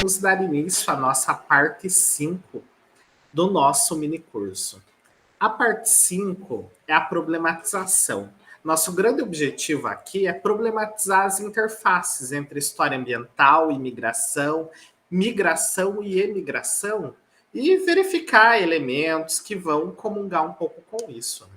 vamos dar início à nossa parte 5 do nosso minicurso. A parte 5 é a problematização. Nosso grande objetivo aqui é problematizar as interfaces entre história ambiental e migração, migração e emigração, e verificar elementos que vão comungar um pouco com isso.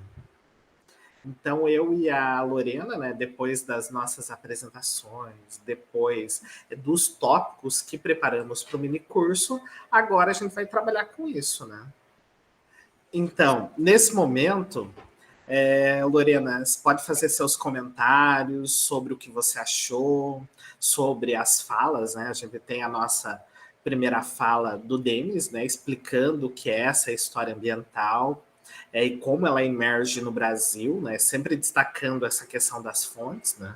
Então, eu e a Lorena, né, depois das nossas apresentações, depois dos tópicos que preparamos para o minicurso, agora a gente vai trabalhar com isso, né? Então, nesse momento, Lorena, você pode fazer seus comentários sobre o que você achou, sobre as falas, né? A gente tem a nossa primeira fala do Denis, né, explicando o que é essa história ambiental e como ela emerge no Brasil, né, sempre destacando essa questão das fontes, né?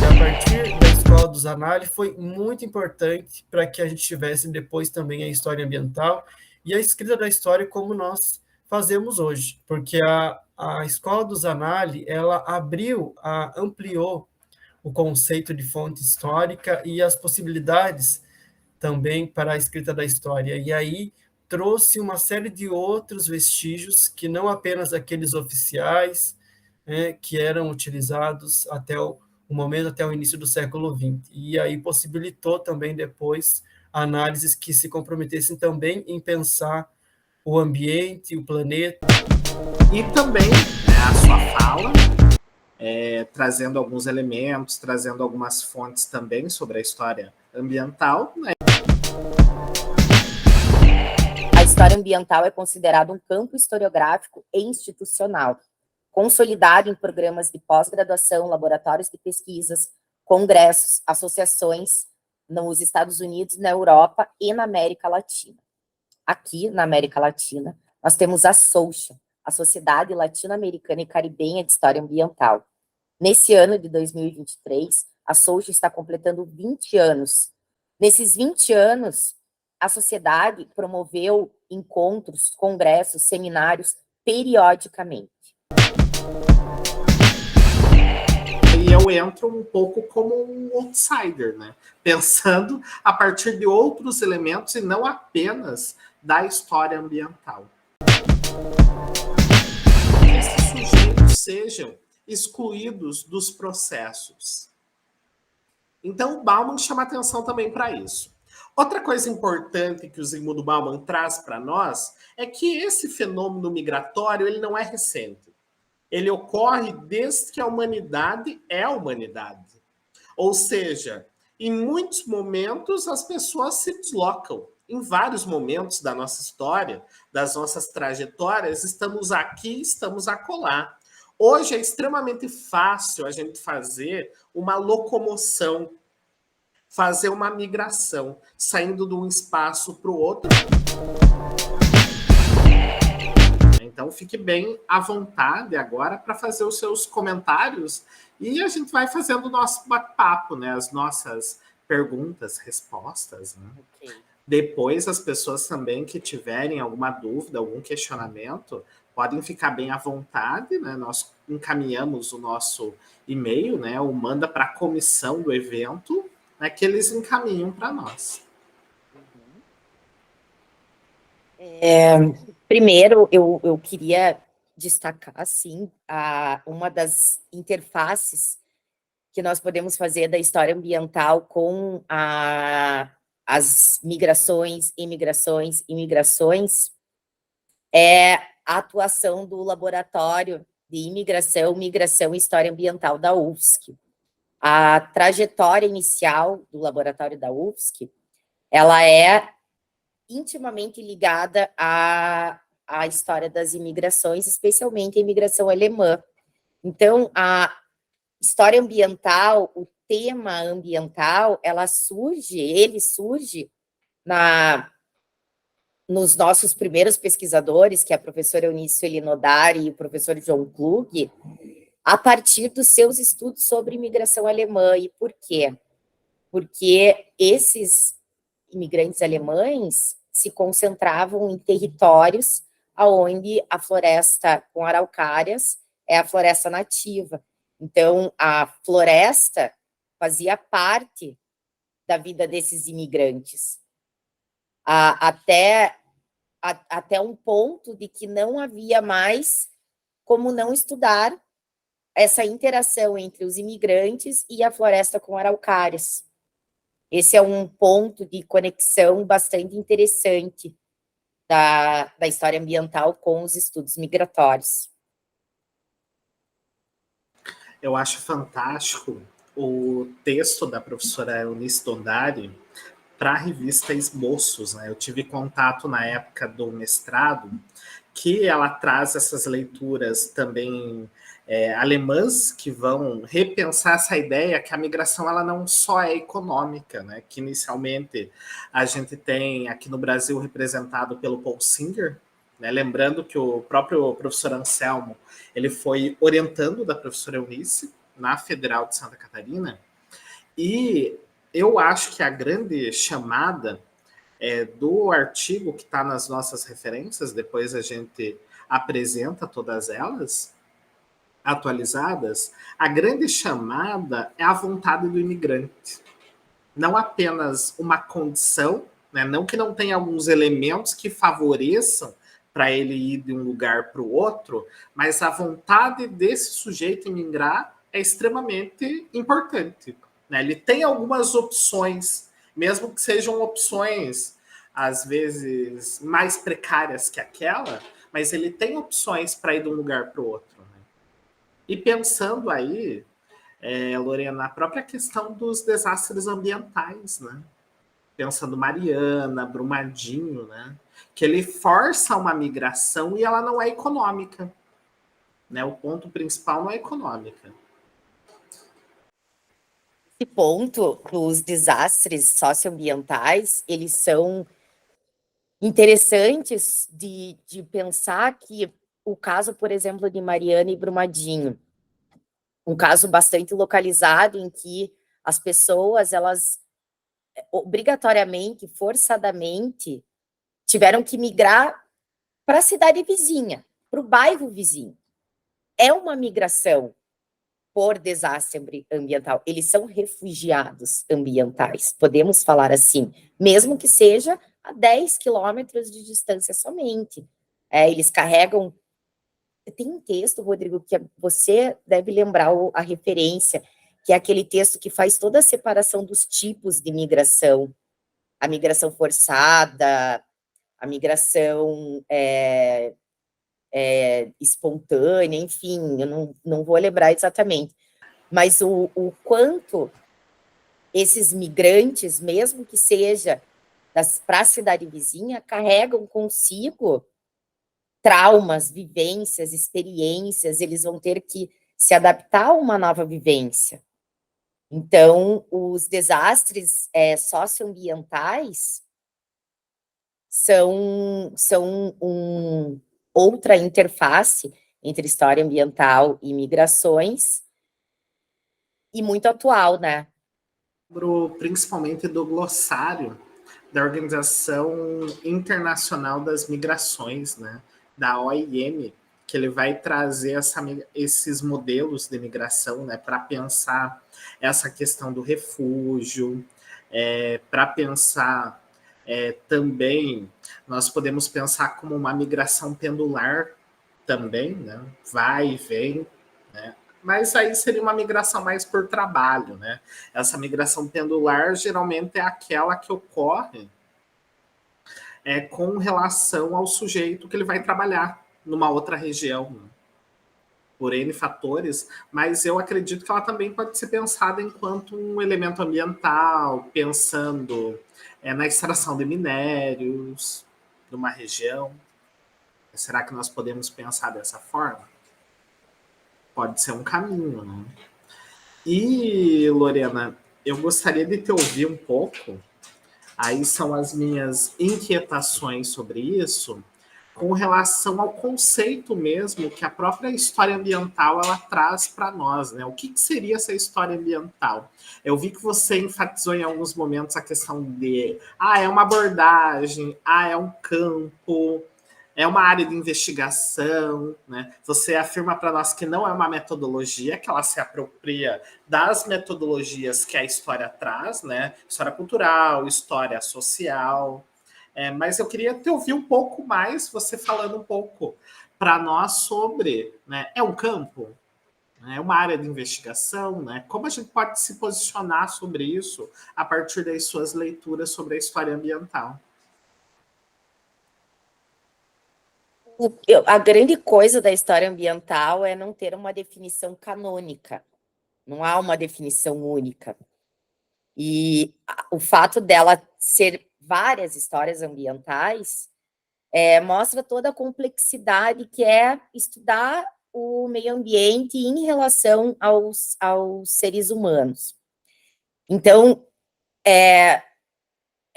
A partir da Escola do Zanardi foi muito importante para que a gente tivesse depois também a história ambiental e a escrita da história como nós fazemos hoje, porque a Escola do Zanardi, ela ampliou o conceito de fonte histórica e as possibilidades também para a escrita da história. E aí trouxe uma série de outros vestígios que não apenas aqueles oficiais, que eram utilizados até o momento, até o início do século XX. E aí possibilitou também depois análises que se comprometessem também em pensar o ambiente, o planeta. E também a sua fala, trazendo alguns elementos, trazendo algumas fontes também sobre a história ambiental, né? A história ambiental é considerada um campo historiográfico e institucional, consolidado em programas de pós-graduação, laboratórios de pesquisas, congressos, associações nos Estados Unidos, na Europa e na América Latina. Aqui, na América Latina, nós temos a SOCHA, a Sociedade Latino-Americana e Caribenha de História Ambiental. Nesse ano de 2023, a SOCHA está completando 20 anos. Nesses 20 anos, a sociedade promoveu encontros, congressos, seminários, periodicamente. E eu entro um pouco como um outsider, né? Pensando a partir de outros elementos e não apenas da história ambiental. Que esses sujeitos sejam excluídos dos processos. Então, o Bauman chama atenção também para isso. Outra coisa importante que o Zygmunt Bauman traz para nós é que esse fenômeno migratório ele não é recente. Ele ocorre desde que a humanidade é a humanidade. Ou seja, em muitos momentos as pessoas se deslocam. Em vários momentos da nossa história, das nossas trajetórias, estamos aqui, estamos acolá. Hoje é extremamente fácil a gente fazer uma locomoção, fazer uma migração, saindo de um espaço para o outro. Então, fique bem à vontade agora para fazer os seus comentários e a gente vai fazendo o nosso bate-papo, né? As nossas perguntas, respostas. Né? Okay. Depois, as pessoas também que tiverem alguma dúvida, algum questionamento, podem ficar bem à vontade, né? Nós encaminhamos o nosso e-mail, né? Ou manda para a comissão do evento, né? Que eles encaminham para nós. Primeiro, eu queria destacar, assim, uma das interfaces que nós podemos fazer da história ambiental com as migrações, imigrações, imigrações, é a atuação do Laboratório de Imigração, Migração e História Ambiental da UFSC. A trajetória inicial do Laboratório da UFSC, ela é intimamente ligada à história das imigrações, especialmente a imigração alemã. Então, a história ambiental, o tema ambiental, ele surge nos nossos primeiros pesquisadores, que é a professora Eunice Elinodari e o professor João Klug, a partir dos seus estudos sobre imigração alemã. E por quê? Porque esses imigrantes alemães se concentravam em territórios onde a floresta com araucárias é a floresta nativa. Então, a floresta fazia parte da vida desses imigrantes, até um ponto de que não havia mais como não estudar essa interação entre os imigrantes e a floresta com araucárias. Esse é um ponto de conexão bastante interessante da história ambiental com os estudos migratórios. Eu acho fantástico o texto da professora Eunice Dondari para a revista Esboços, né? Eu tive contato na época do mestrado, que ela traz essas leituras também alemãs, que vão repensar essa ideia que a migração ela não só é econômica, né? Que inicialmente a gente tem aqui no Brasil representado pelo Paul Singer, né? Lembrando que o próprio professor Anselmo ele foi orientando da professora Eunice na Federal de Santa Catarina, e eu acho que a grande chamada do artigo que está nas nossas referências, depois a gente apresenta todas elas, atualizadas, a grande chamada é a vontade do imigrante. Não apenas uma condição, né? Não que não tenha alguns elementos que favoreçam para ele ir de um lugar para o outro, mas a vontade desse sujeito em migrar é extremamente importante, né? Ele tem algumas opções, mesmo que sejam opções, às vezes, mais precárias que aquela, mas ele tem opções para ir de um lugar para o outro. Né? E pensando aí, Lorena, na própria questão dos desastres ambientais, né? Pensando Mariana, Brumadinho, né? Que ele força uma migração e ela não é econômica. Né? O ponto principal não é econômica. Esse ponto dos desastres socioambientais, eles são interessantes de pensar que o caso, por exemplo, de Mariana e Brumadinho, um caso bastante localizado em que as pessoas, elas obrigatoriamente, forçadamente, tiveram que migrar para a cidade vizinha, para o bairro vizinho. É uma migração por desastre ambiental. Eles são refugiados ambientais, podemos falar assim, mesmo que seja a 10 quilômetros de distância somente. Eles carregam... Tem um texto, Rodrigo, que você deve lembrar a referência, que é aquele texto que faz toda a separação dos tipos de migração. A migração forçada, a migração espontânea, enfim, eu não vou lembrar exatamente. Mas o quanto esses migrantes, mesmo que seja para a cidade vizinha, carregam consigo traumas, vivências, experiências, eles vão ter que se adaptar a uma nova vivência. Então, os desastres socioambientais são outra interface entre história ambiental e migrações, e muito atual, né? Principalmente do glossário da Organização Internacional das Migrações, né? Da OIM, que ele vai trazer esses modelos de migração, né, para pensar essa questão do refúgio, para pensar também, nós podemos pensar como uma migração pendular também, né, vai e vem, né, mas aí seria uma migração mais por trabalho, né? Essa migração pendular geralmente é aquela que ocorre com relação ao sujeito que ele vai trabalhar numa outra região, né? Por N fatores, mas eu acredito que ela também pode ser pensada enquanto um elemento ambiental, pensando na extração de minérios numa região. Será que nós podemos pensar dessa forma? Pode ser um caminho, né? E, Lorena, eu gostaria de te ouvir um pouco, aí são as minhas inquietações sobre isso, com relação ao conceito mesmo que a própria história ambiental ela traz para nós, né? O que seria essa história ambiental? Eu vi que você enfatizou em alguns momentos a questão de é uma abordagem, é um campo, É uma área de investigação, né? Você afirma para nós que não é uma metodologia, que ela se apropria das metodologias que a história traz, né? História cultural, história social. Mas eu queria te ouvir um pouco mais, você falando um pouco para nós sobre, né? É um campo? É uma área de investigação, né? Como a gente pode se posicionar sobre isso a partir das suas leituras sobre a história ambiental? A grande coisa da história ambiental é não ter uma definição canônica. Não há uma definição única. E o fato dela ser várias histórias ambientais mostra toda a complexidade que é estudar o meio ambiente em relação aos seres humanos. Então,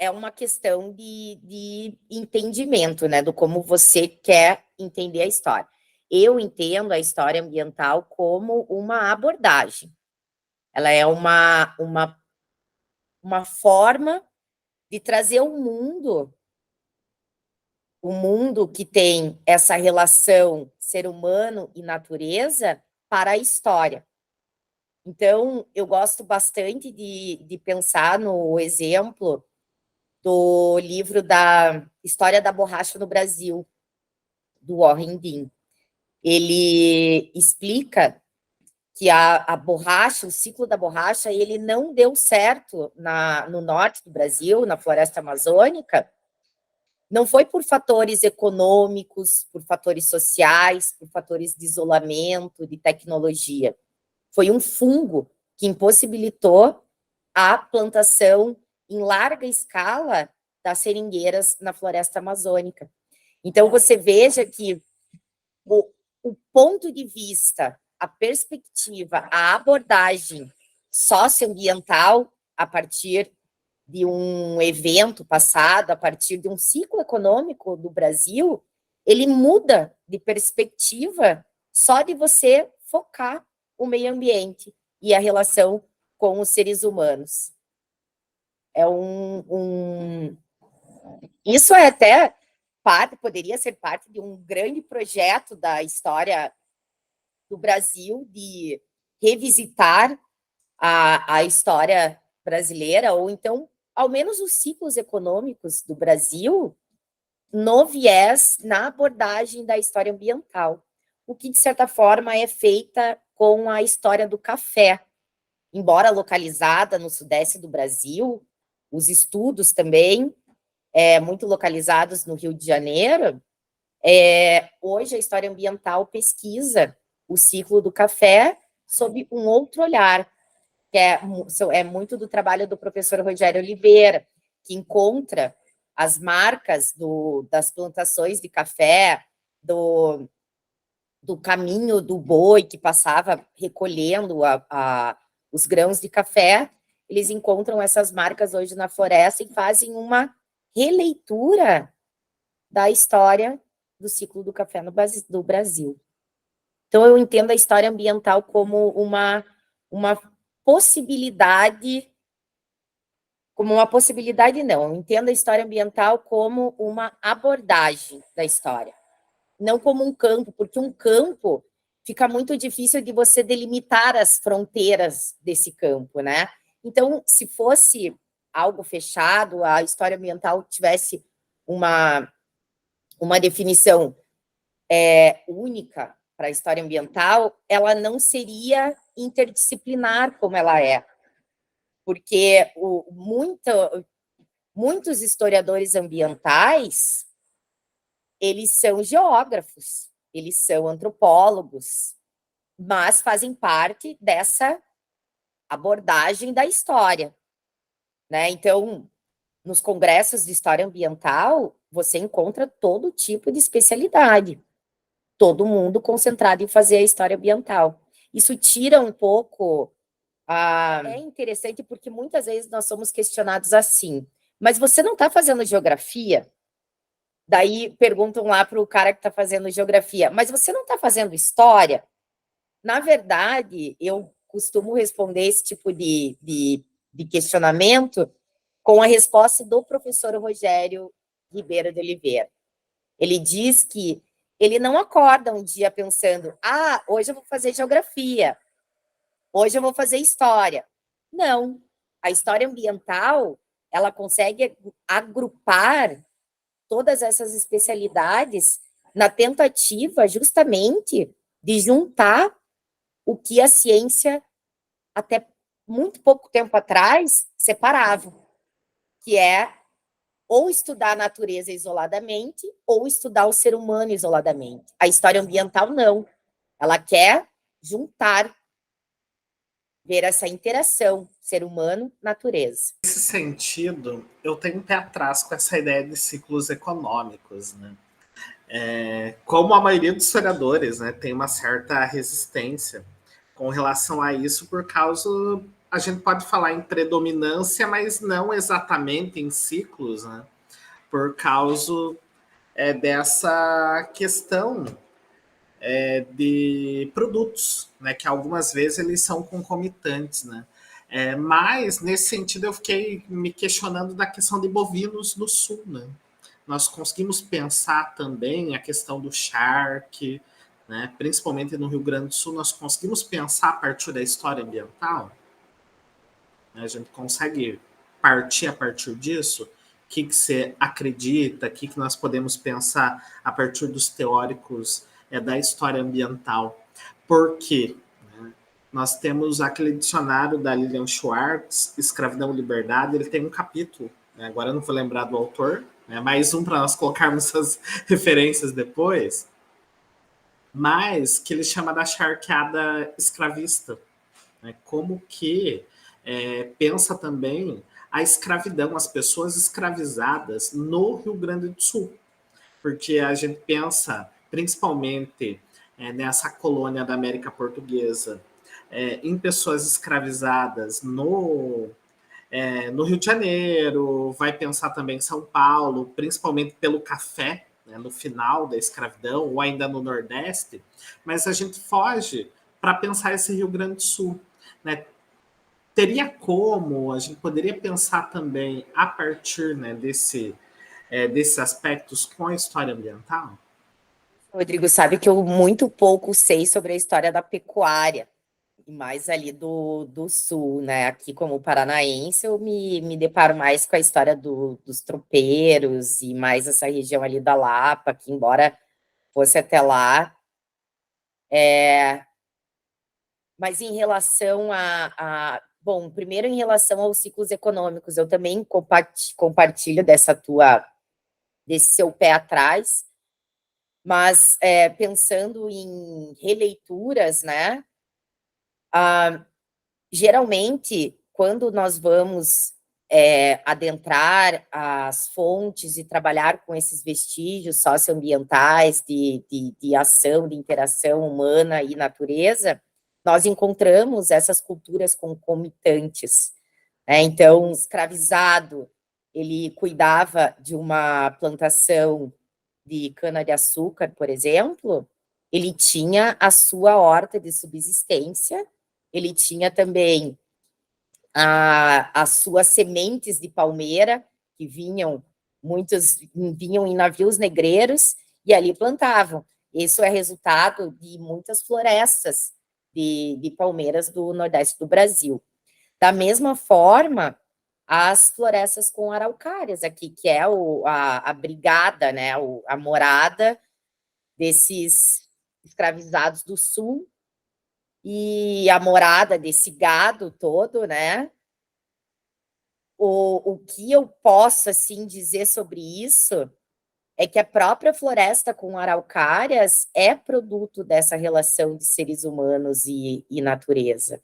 é uma questão de entendimento, né, do como você quer entender a história. Eu entendo a história ambiental como uma abordagem. Ela é uma forma de trazer o mundo que tem essa relação ser humano e natureza para a história. Então, eu gosto bastante de pensar no exemplo do livro da História da Borracha no Brasil, do Warren Dean. Ele explica que a borracha, o ciclo da borracha, ele não deu certo no norte do Brasil, na floresta amazônica, não foi por fatores econômicos, por fatores sociais, por fatores de isolamento, de tecnologia. Foi um fungo que impossibilitou a plantação em larga escala das seringueiras na floresta amazônica. Então, você veja que o ponto de vista, a perspectiva, a abordagem socioambiental a partir de um evento passado, a partir de um ciclo econômico do Brasil, ele muda de perspectiva só de você focar o meio ambiente e a relação com os seres humanos. Isso é até poderia ser parte de um grande projeto da história do Brasil, de revisitar a história brasileira, ou então, ao menos os ciclos econômicos do Brasil, no viés, na abordagem da história ambiental, o que, de certa forma, é feita com a história do café. Embora localizada no sudeste do Brasil, os estudos também, muito localizados no Rio de Janeiro, hoje a história ambiental pesquisa o ciclo do café sob um outro olhar, que é muito do trabalho do professor Rogério Oliveira, que encontra as marcas das plantações de café, do caminho do boi que passava recolhendo os grãos de café. Eles encontram essas marcas hoje na floresta e fazem uma releitura da história do ciclo do café do Brasil. Então, eu entendo a história ambiental como uma possibilidade, não, eu entendo a história ambiental como uma abordagem da história, não como um campo, porque um campo fica muito difícil de você delimitar as fronteiras desse campo, né? Então, se fosse algo fechado, a história ambiental tivesse uma definição única para a história ambiental, ela não seria interdisciplinar como ela é, porque muitos historiadores ambientais, eles são geógrafos, eles são antropólogos, mas fazem parte dessa abordagem da história, né? Então, nos congressos de história ambiental, você encontra todo tipo de especialidade, todo mundo concentrado em fazer a história ambiental. Isso tira um pouco... É interessante porque muitas vezes nós somos questionados assim, mas você não está fazendo geografia? Daí perguntam lá para o cara que está fazendo geografia, mas você não está fazendo história? Na verdade, eu costumo responder esse tipo de questionamento com a resposta do professor Rogério Ribeiro de Oliveira. Ele diz que ele não acorda um dia pensando, hoje eu vou fazer geografia, hoje eu vou fazer história. Não. A história ambiental, ela consegue agrupar todas essas especialidades na tentativa, justamente, de juntar o que a ciência, até muito pouco tempo atrás, separava, que é ou estudar a natureza isoladamente, ou estudar o ser humano isoladamente. A história ambiental, não. Ela quer juntar, ver essa interação ser humano-natureza. Nesse sentido, eu tenho um pé atrás com essa ideia de ciclos econômicos, né? Como a maioria dos historiadores, né, tem uma certa resistência com relação a isso, por causa, a gente pode falar em predominância, mas não exatamente em ciclos, né? Por causa dessa questão de produtos, né, que algumas vezes eles são concomitantes, né? Mas, nesse sentido, eu fiquei me questionando da questão de bovinos do sul, né? Nós conseguimos pensar também a questão do charque, né? Principalmente no Rio Grande do Sul, nós conseguimos pensar a partir da história ambiental? A gente consegue partir a partir disso? O que você acredita? O que nós podemos pensar a partir dos teóricos da história ambiental? Por quê? Nós temos aquele dicionário da Lilian Schwartz, Escravidão e Liberdade, ele tem um capítulo, né? Agora eu não vou lembrar do autor, né? Mais um para nós colocarmos essas referências depois, mas que ele chama da charqueada escravista, né? Como que pensa também a escravidão, as pessoas escravizadas no Rio Grande do Sul, porque a gente pensa principalmente nessa colônia da América Portuguesa, em pessoas escravizadas no Rio de Janeiro, vai pensar também em São Paulo, principalmente pelo café, né, no final da escravidão, ou ainda no Nordeste, mas a gente foge para pensar esse Rio Grande do Sul, né? Teria como, a gente poderia pensar também a partir, né, desses aspectos com a história ambiental? Rodrigo, sabe que eu muito pouco sei sobre a história da pecuária, e mais ali do sul, né? Aqui, como paranaense, eu me deparo mais com a história dos tropeiros e mais essa região ali da Lapa, que embora fosse até lá. Mas em relação bom, primeiro em relação aos ciclos econômicos, eu também compartilho desse seu pé atrás, mas pensando em releituras, né? Geralmente, quando nós vamos adentrar as fontes e trabalhar com esses vestígios socioambientais de ação, de interação humana e natureza, nós encontramos essas culturas concomitantes. Então, escravizado, ele cuidava de uma plantação de cana-de-açúcar, por exemplo, ele tinha a sua horta de subsistência, ele tinha também as suas sementes de palmeira, que muitos vinham em navios negreiros, e ali plantavam. Isso é resultado de muitas florestas de palmeiras do Nordeste do Brasil. Da mesma forma, as florestas com araucárias aqui, que é a brigada, né, a morada desses escravizados do Sul, e a morada desse gado todo, né? O que eu posso, assim, dizer sobre isso é que a própria floresta com araucárias é produto dessa relação de seres humanos e natureza.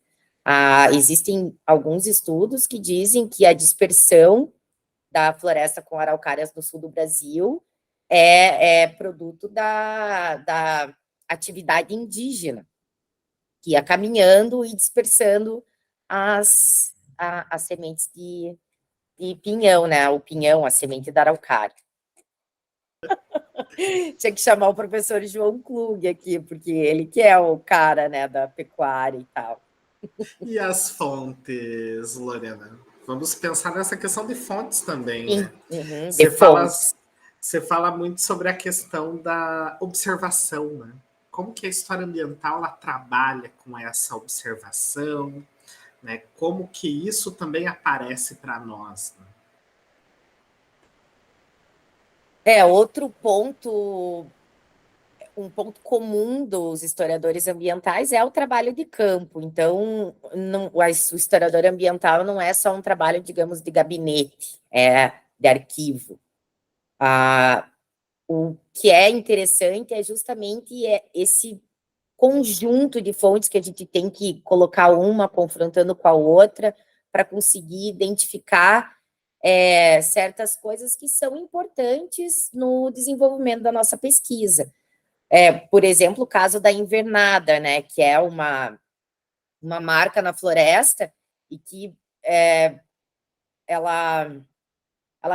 Existem alguns estudos que dizem que a dispersão da floresta com araucárias no sul do Brasil é produto da atividade indígena, que ia caminhando e dispersando as sementes de pinhão, né? O pinhão, a semente da araucária. Tinha que chamar o professor João Klug aqui, porque ele que é o cara, né, da pecuária e tal. E as fontes, Lorena? Vamos pensar nessa questão de fontes também, né? Você Você fala muito sobre a questão da observação, né? Como que a história ambiental ela trabalha com essa observação, né? Como que isso também aparece para nós, né? Outro ponto, um ponto comum dos historiadores ambientais é o trabalho de campo. Então, o historiador ambiental não é só um trabalho, digamos, de gabinete, de arquivo. O que é interessante é justamente esse conjunto de fontes que a gente tem que colocar uma confrontando com a outra para conseguir identificar certas coisas que são importantes no desenvolvimento da nossa pesquisa. Por exemplo, o caso da invernada, né, que é uma marca na floresta e que ela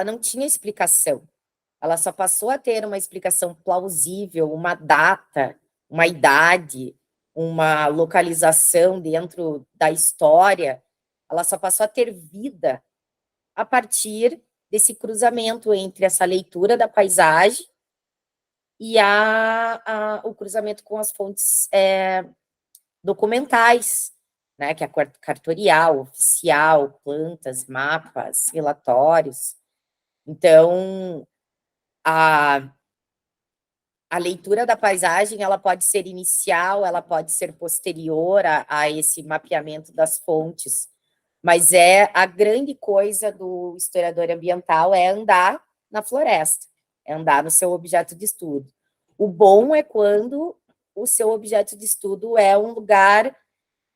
não tinha explicação. Ela só passou a ter uma explicação plausível, uma data, uma idade, uma localização dentro da história. Ela só passou a ter vida a partir desse cruzamento entre essa leitura da paisagem e o cruzamento com as fontes documentais, né, que é a cartorial, oficial, plantas, mapas, relatórios. Então, a leitura da paisagem, ela pode ser inicial, ela pode ser posterior a esse mapeamento das fontes, mas a grande coisa do historiador ambiental é andar na floresta, é andar no seu objeto de estudo. O bom é quando o seu objeto de estudo é um lugar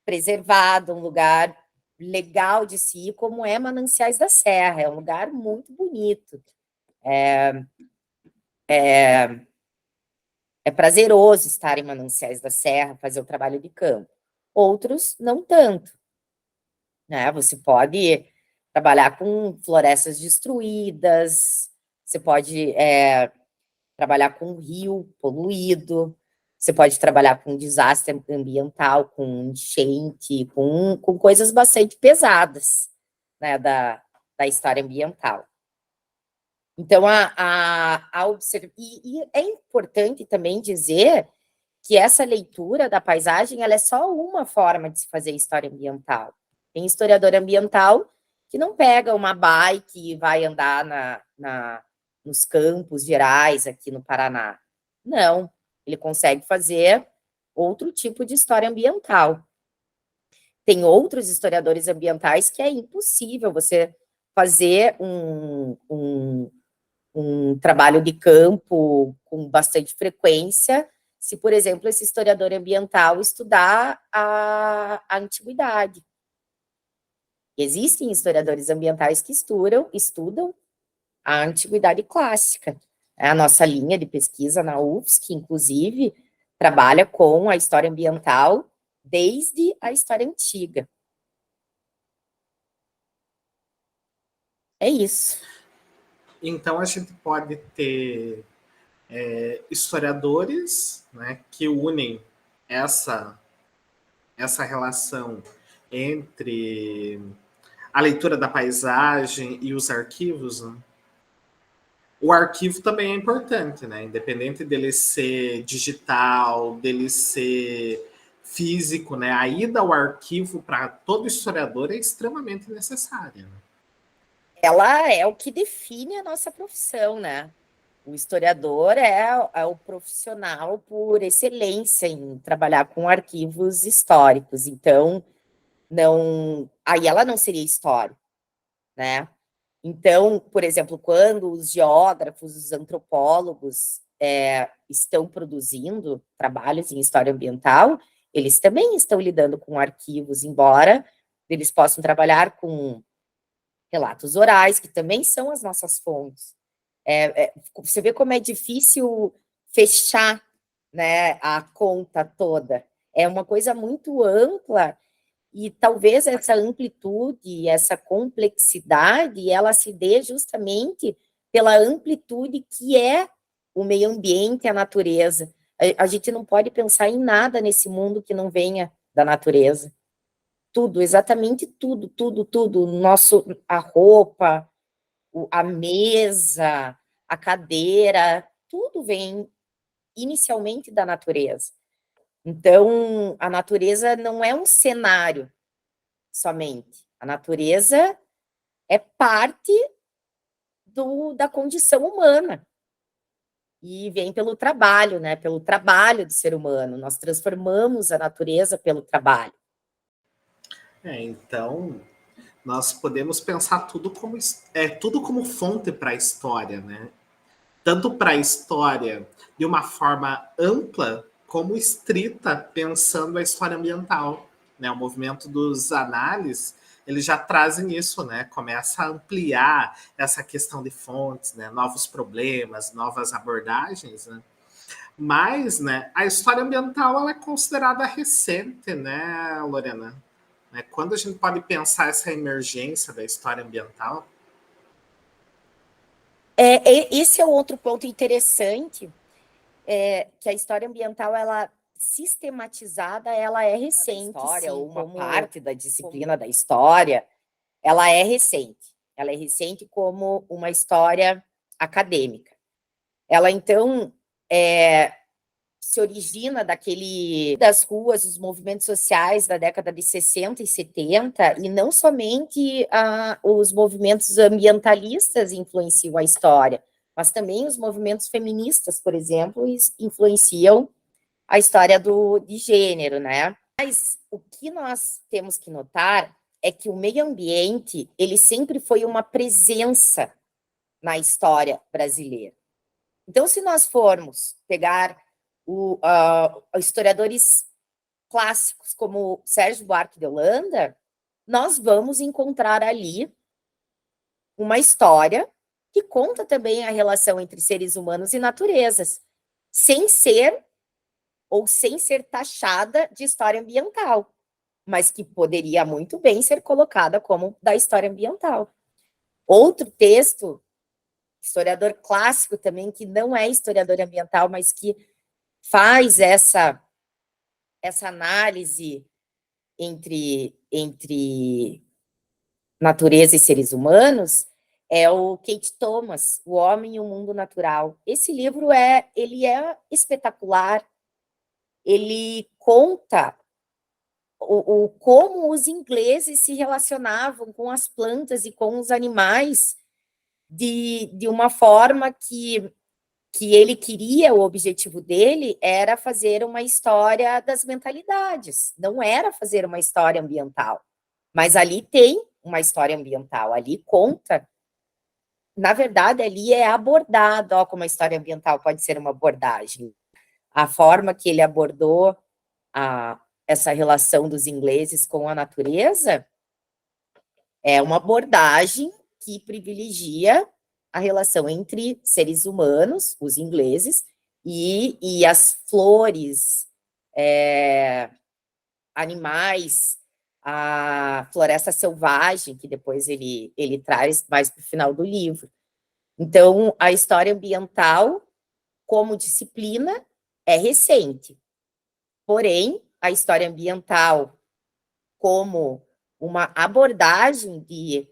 preservado, um lugar legal de se ir, como é Mananciais da Serra, é um lugar muito bonito. É prazeroso estar em Mananciais da Serra, fazer o trabalho de campo. Outros, não tanto. Né? Você pode trabalhar com florestas destruídas, você pode trabalhar com rio poluído, você pode trabalhar com desastre ambiental, com enchente, com coisas bastante pesadas, né, da história ambiental. Então, e é importante também dizer que essa leitura da paisagem ela é só uma forma de se fazer história ambiental. Tem historiador ambiental que não pega uma bike e vai andar nos campos gerais aqui no Paraná. Não, ele consegue fazer outro tipo de história ambiental. Tem outros historiadores ambientais que é impossível você fazer um trabalho de campo com bastante frequência, se, por exemplo, esse historiador ambiental estudar a antiguidade. Existem historiadores ambientais que estudam a antiguidade clássica. A nossa linha de pesquisa na UFSC, inclusive, trabalha com a história ambiental desde a história antiga. É isso. Então, a gente pode ter historiadores, né, que unem essa relação entre a leitura da paisagem e os arquivos. Né? O arquivo também é importante, né? Independente dele ser digital, dele ser físico, né? A ida ao arquivo para todo historiador é extremamente necessária. Né? Ela é o que define a nossa profissão, né? O historiador é o profissional por excelência em trabalhar com arquivos históricos. Então, aí ela não seria história, né? Então, por exemplo, quando os geógrafos, os antropólogos estão produzindo trabalhos em história ambiental, eles também estão lidando com arquivos, embora eles possam trabalhar com relatos orais, que também são as nossas fontes. Você vê como é difícil fechar, né, a conta toda. É uma coisa muito ampla e talvez essa amplitude, essa complexidade, ela se dê justamente pela amplitude que é o meio ambiente, a natureza. A gente não pode pensar em nada nesse mundo que não venha da natureza. Tudo, exatamente tudo, tudo, tudo. A roupa, a mesa, a cadeira, tudo vem inicialmente da natureza. Então, a natureza não é um cenário somente. A natureza é parte da condição humana. E vem pelo trabalho, né? Pelo trabalho do ser humano. Nós transformamos a natureza pelo trabalho. Então, nós podemos pensar tudo como fonte para a história, né? Tanto para a história de uma forma ampla, como estrita, pensando a história ambiental. Né? O movimento dos análises, eles já trazem isso, né? Começa a ampliar essa questão de fontes, né? Novos problemas, novas abordagens, né? Mas, né, a história ambiental ela é considerada recente, né, Lorena? Né? Quando a gente pode pensar essa emergência da história ambiental? Esse é outro ponto interessante, que a história ambiental, ela sistematizada, ela é recente, história, sim, ou uma parte da disciplina da história, ela é recente. Ela é recente como uma história acadêmica. Ela, então, se origina das ruas, dos movimentos sociais da década de 60 e 70, e não somente os movimentos ambientalistas influenciam a história, mas também os movimentos feministas, por exemplo, influenciam a história de gênero, né? Mas o que nós temos que notar é que o meio ambiente, ele sempre foi uma presença na história brasileira. Então, se nós formos pegar historiadores clássicos como Sérgio Buarque de Holanda, nós vamos encontrar ali uma história que conta também a relação entre seres humanos e naturezas, sem ser taxada de história ambiental, mas que poderia muito bem ser colocada como da história ambiental. Outro texto, historiador clássico também, que não é historiador ambiental, mas que faz essa análise entre natureza e seres humanos, é o Kate Thomas, O Homem e o Mundo Natural. Esse livro ele é espetacular, ele conta como os ingleses se relacionavam com as plantas e com os animais de uma forma que ele queria, o objetivo dele era fazer uma história das mentalidades, não era fazer uma história ambiental. Mas ali tem uma história ambiental, ali conta, na verdade, ali é abordado, como a história ambiental pode ser uma abordagem. A forma que ele abordou essa relação dos ingleses com a natureza é uma abordagem que privilegia a relação entre seres humanos, os ingleses, e as flores, animais, a floresta selvagem, que depois ele traz mais para o final do livro. Então, a história ambiental, como disciplina, é recente. Porém, a história ambiental, como uma abordagem de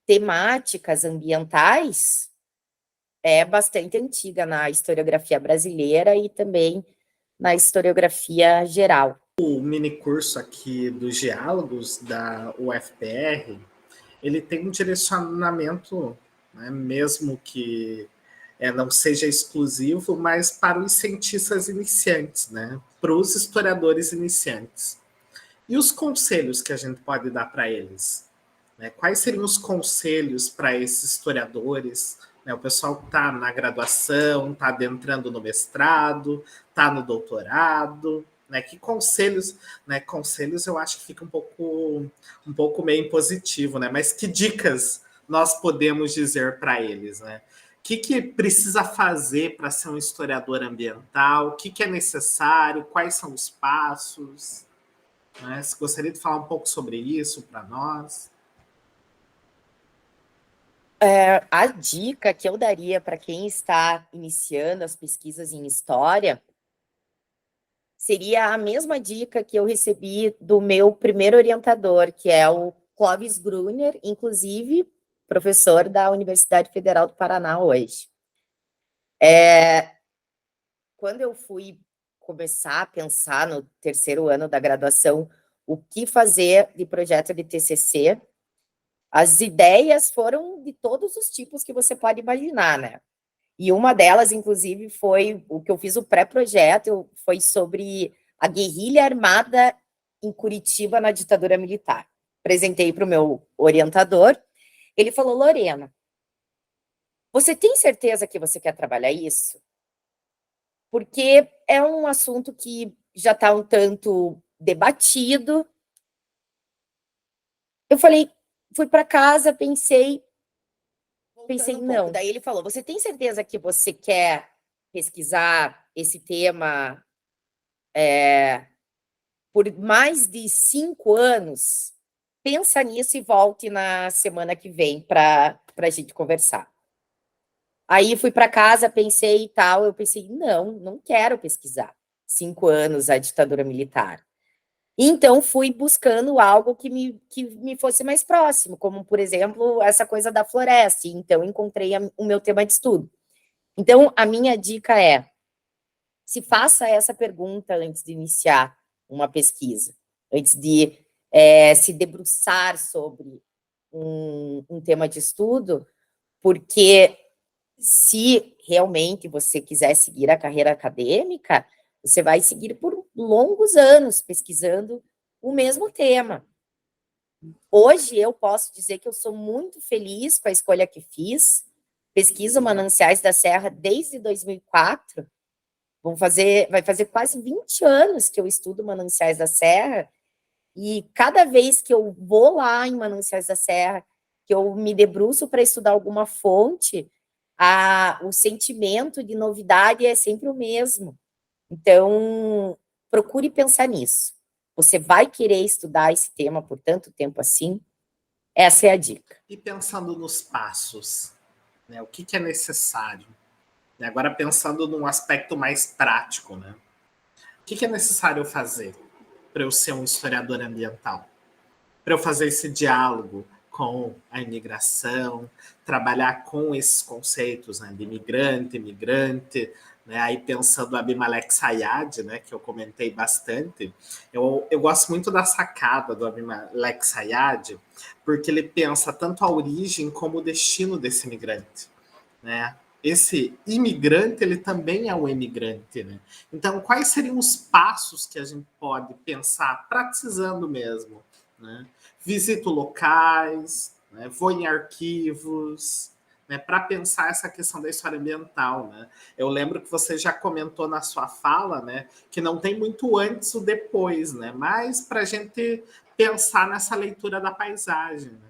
temáticas ambientais, é bastante antiga na historiografia brasileira e também na historiografia geral. O minicurso aqui dos diálogos da UFPR, ele tem um direcionamento, né, mesmo que não seja exclusivo, mas para os cientistas iniciantes, né, para os historiadores iniciantes. E os conselhos que a gente pode dar para eles? Né? Quais seriam os conselhos para esses historiadores? Né? O pessoal está na graduação, está adentrando no mestrado, está no doutorado. Né? Que conselhos? Né? Conselhos eu acho que fica um pouco meio impositivo, né? Mas que dicas nós podemos dizer para eles? Né? O que precisa fazer para ser um historiador ambiental? O que é necessário? Quais são os passos? Né? Você gostaria de falar um pouco sobre isso para nós? A dica que eu daria para quem está iniciando as pesquisas em história seria a mesma dica que eu recebi do meu primeiro orientador, que é o Clóvis Gruner, inclusive professor da Universidade Federal do Paraná hoje. Quando eu fui começar a pensar no terceiro ano da graduação, o que fazer de projeto de TCC, as ideias foram de todos os tipos que você pode imaginar, né? E uma delas, inclusive, foi o que eu fiz o pré-projeto, foi sobre a guerrilha armada em Curitiba na ditadura militar. Apresentei para o meu orientador, ele falou, Lorena, você tem certeza que você quer trabalhar isso? Porque é um assunto que já está um tanto debatido. Eu falei, fui para casa, pensei não. Daí ele falou, você tem certeza que você quer pesquisar esse tema por mais de 5 anos? Pensa nisso e volte na semana que vem para a gente conversar. Aí fui para casa, pensei e tal, eu pensei, não quero pesquisar 5 anos a ditadura militar. Então, fui buscando algo que me fosse mais próximo, como, por exemplo, essa coisa da floresta. Então, encontrei o meu tema de estudo. Então, a minha dica é, se faça essa pergunta antes de iniciar uma pesquisa, antes de se debruçar sobre um tema de estudo, porque se realmente você quiser seguir a carreira acadêmica, você vai seguir por longos anos pesquisando o mesmo tema. Hoje eu posso dizer que eu sou muito feliz com a escolha que fiz. Pesquiso Mananciais da Serra desde 2004. Vai fazer quase 20 anos que eu estudo Mananciais da Serra. E cada vez que eu vou lá em Mananciais da Serra, que eu me debruço para estudar alguma fonte, o sentimento de novidade é sempre o mesmo. Então, procure pensar nisso. Você vai querer estudar esse tema por tanto tempo assim? Essa é a dica. E pensando nos passos, né, o que é necessário? Agora pensando num aspecto mais prático, né? O que é necessário fazer para eu ser um historiador ambiental? Para eu fazer esse diálogo com a imigração, trabalhar com esses conceitos, né, de imigrante, né, aí pensando Abimelech Sayad, né, que eu comentei bastante, eu gosto muito da sacada do Abimelech Sayad, porque ele pensa tanto a origem como o destino desse imigrante, né? Esse imigrante, ele também é um imigrante, né? Então, quais seriam os passos que a gente pode pensar, praticizando mesmo, né? Visito locais, né? Vou em arquivos, né? Para pensar essa questão da história ambiental, né? Eu lembro que você já comentou na sua fala, né? Que não tem muito antes ou depois, né? Mas para a gente pensar nessa leitura da paisagem, né?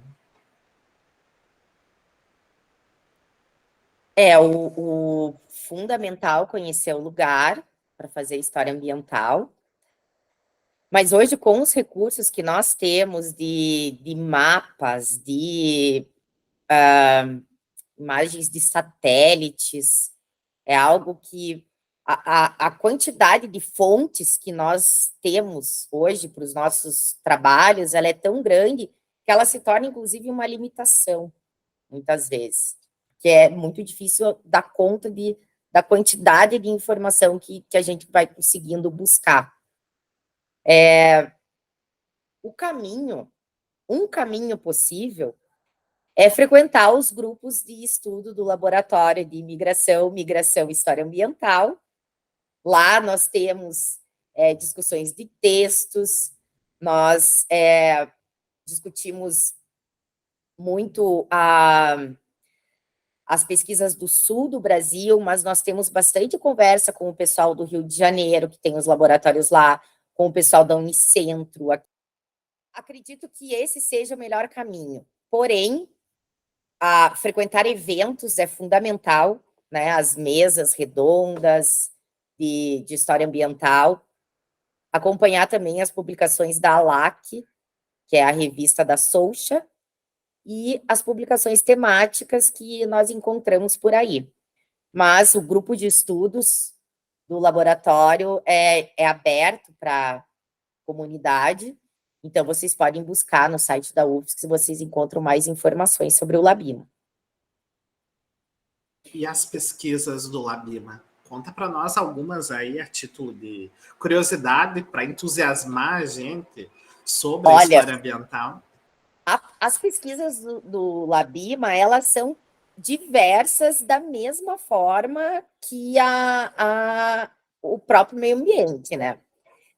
O fundamental conhecer o lugar para fazer história ambiental. Mas hoje, com os recursos que nós temos de mapas, de imagens de satélites, é algo que a quantidade de fontes que nós temos hoje para os nossos trabalhos, ela é tão grande que ela se torna, inclusive, uma limitação, muitas vezes, que é muito difícil dar conta da quantidade de informação que a gente vai conseguindo buscar. Um caminho possível é frequentar os grupos de estudo do Laboratório de Migração e História Ambiental. Lá nós temos discussões de textos, nós discutimos muito as pesquisas do sul do Brasil, mas nós temos bastante conversa com o pessoal do Rio de Janeiro, que tem os laboratórios lá, com o pessoal da Unicentro. Acredito que esse seja o melhor caminho. Porém, frequentar eventos é fundamental, né? As mesas redondas de história ambiental. Acompanhar também as publicações da ALAC, que é a revista da Soucha, e as publicações temáticas que nós encontramos por aí. Mas o grupo de estudos do laboratório é aberto para a comunidade, então vocês podem buscar no site da UFSC se vocês encontram mais informações sobre o Labino. E as pesquisas do Labima? Conta para nós algumas aí, a título de curiosidade, para entusiasmar a gente sobre a história ambiental. As pesquisas do Labima, elas são diversas da mesma forma que o próprio meio ambiente, né?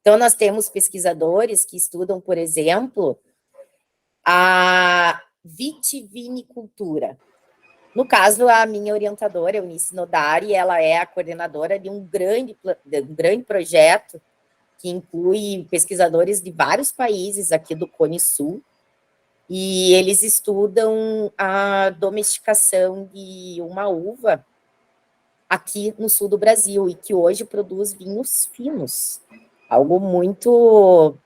Então, nós temos pesquisadores que estudam, por exemplo, a vitivinicultura. No caso, a minha orientadora, Eunice Nodari, ela é a coordenadora de um grande projeto que inclui pesquisadores de vários países aqui do Cone Sul, e eles estudam a domesticação de uma uva aqui no sul do Brasil, e que hoje produz vinhos finos, algo muito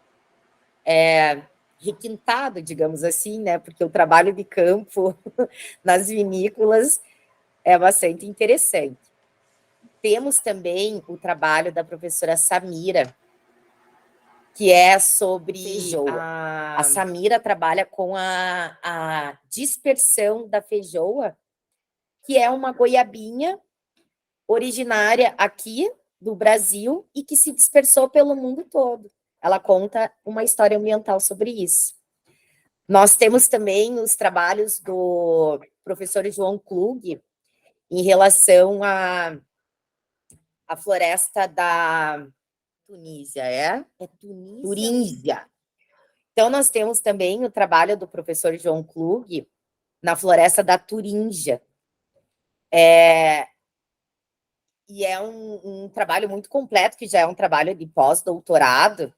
requintado, digamos assim, né? Porque o trabalho de campo nas vinícolas é bastante interessante. Temos também o trabalho da professora Samira, que é sobre feijoa. A Samira trabalha com a dispersão da feijoa, que é uma goiabinha originária aqui do Brasil e que se dispersou pelo mundo todo. Ela conta uma história ambiental sobre isso. Nós temos também os trabalhos do professor João Klug em relação à floresta da Tunísia, É Turíngea. Então, nós temos também o trabalho do professor João Klug na floresta da Turíngea. E é um trabalho muito completo, que já é um trabalho de pós-doutorado,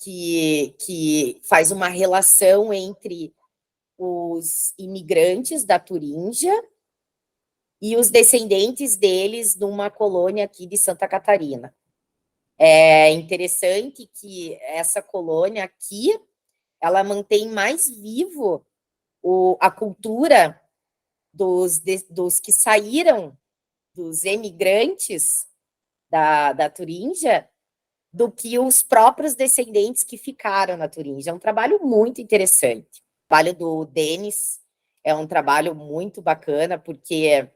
que faz uma relação entre os imigrantes da Turíngea e os descendentes deles numa colônia aqui de Santa Catarina. É interessante que essa colônia aqui, ela mantém mais vivo a cultura dos que saíram, dos emigrantes da Turíngea, do que os próprios descendentes que ficaram na Turíngea. É um trabalho muito interessante. O trabalho do Denis é um trabalho muito bacana, porque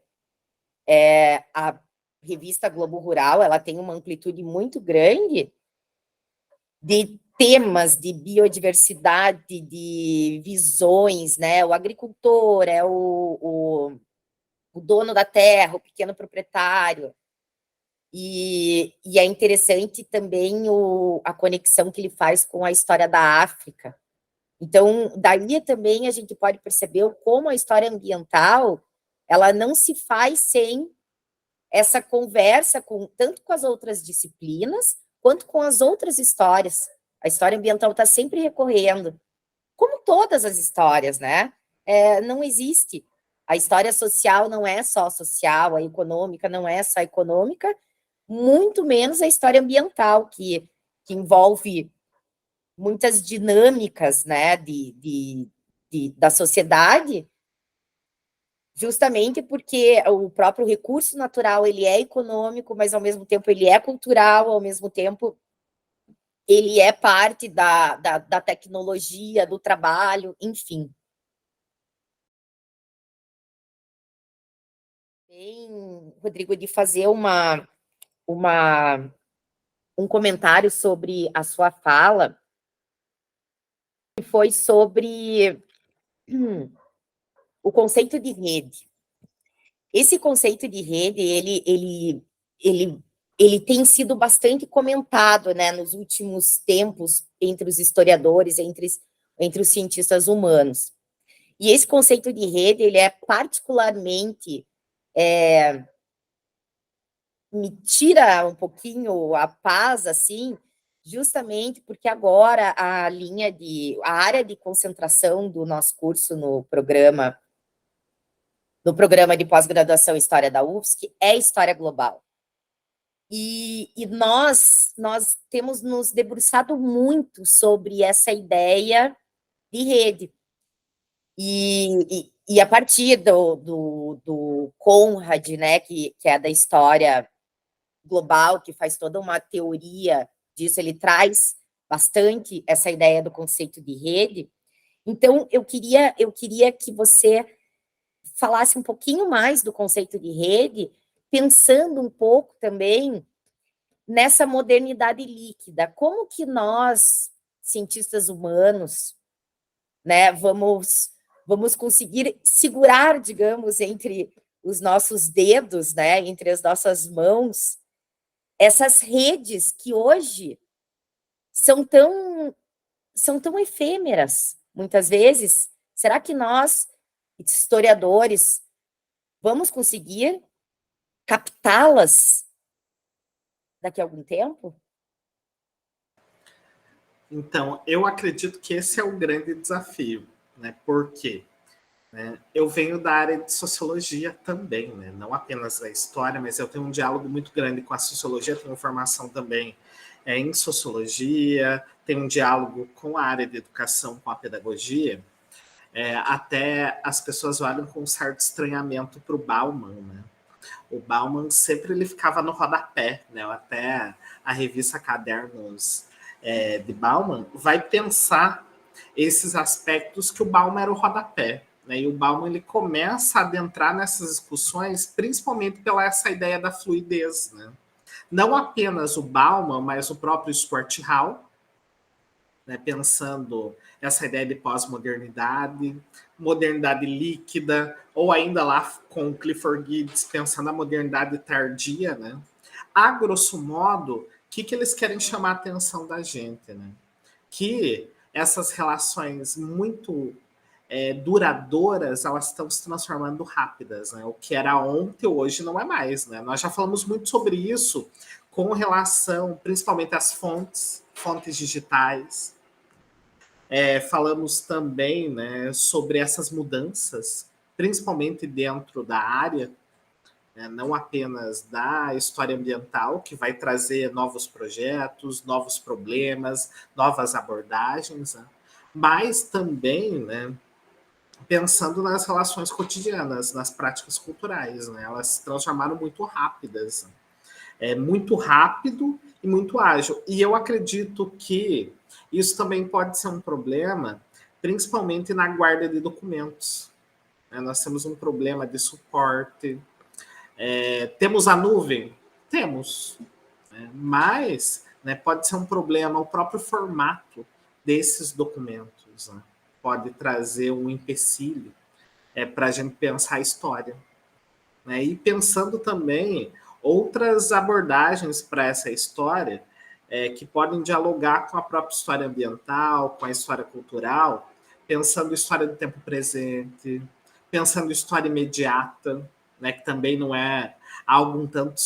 a revista Globo Rural, ela tem uma amplitude muito grande de temas de biodiversidade, de visões, né? O agricultor é o dono da terra, o pequeno proprietário. E é interessante também a conexão que ele faz com a história da África. Então, daí também a gente pode perceber como a história ambiental, ela não se faz sem essa conversa tanto com as outras disciplinas, quanto com as outras histórias. A história ambiental está sempre recorrendo, como todas as histórias, né? Não existe. A história social não é só social, a econômica não é só econômica, muito menos a história ambiental, que envolve muitas dinâmicas, né, da sociedade, justamente porque o próprio recurso natural, ele é econômico, mas, ao mesmo tempo, ele é cultural, ao mesmo tempo, ele é parte da tecnologia, do trabalho, enfim. Tem, Rodrigo, de fazer um comentário sobre a sua fala, que foi sobre o conceito de rede. Esse conceito de rede, ele tem sido bastante comentado, né, nos últimos tempos, entre os historiadores, entre os cientistas humanos. E esse conceito de rede, ele é particularmente... me tira um pouquinho a paz, assim, justamente porque agora a área de concentração do nosso curso no programa de pós-graduação História da UFSC é História Global. E nós temos nos debruçado muito sobre essa ideia de rede. E a partir do Conrad, né, que é da história global, que faz toda uma teoria disso, ele traz bastante essa ideia do conceito de rede. Então, eu queria que você falasse um pouquinho mais do conceito de rede, pensando um pouco também nessa modernidade líquida. Como que nós, cientistas humanos, né, vamos conseguir segurar, digamos, entre os nossos dedos, né, entre as nossas mãos, essas redes que hoje são tão efêmeras, muitas vezes. Será que nós, historiadores, vamos conseguir captá-las daqui a algum tempo? Então, eu acredito que esse é o grande desafio, né? Por quê? Eu venho da área de sociologia também, né? Não apenas da história, mas eu tenho um diálogo muito grande com a sociologia, tenho formação também em sociologia, tenho um diálogo com a área de educação, com a pedagogia. Até as pessoas olham com um certo estranhamento para o Bauman, né? O Bauman sempre ele ficava no rodapé, né? Até a revista Cadernos de Bauman vai pensar esses aspectos que o Bauman era o rodapé. Né? E o Bauman ele começa a adentrar nessas discussões, principalmente pela essa ideia da fluidez. Né? Não apenas o Bauman, mas o próprio Stuart Hall, né? Pensando essa ideia de pós-modernidade, modernidade líquida, ou ainda lá com o Clifford Geertz, pensando a modernidade tardia. Né? A grosso modo, o que eles querem chamar a atenção da gente? Né? Que essas relações muito duradouras, elas estão se transformando rápidas. Né? O que era ontem, hoje não é mais. Né? Nós já falamos muito sobre isso com relação, principalmente às fontes digitais. Falamos também, né, sobre essas mudanças, principalmente dentro da área, né, não apenas da história ambiental, que vai trazer novos projetos, novos problemas, novas abordagens, né, mas também, né, pensando nas relações cotidianas, nas práticas culturais. Né, elas se transformaram muito rápidas. Muito rápido e muito ágil. E eu acredito que isso também pode ser um problema, principalmente na guarda de documentos. Nós temos um problema de suporte. Temos a nuvem? Temos. Mas pode ser um problema o próprio formato desses documentos. Né? Pode trazer um empecilho para a gente pensar a história. Né? E pensando também outras abordagens para essa história que podem dialogar com a própria história ambiental, com a história cultural, pensando história do tempo presente, pensando história imediata, né, que também não é algo um tanto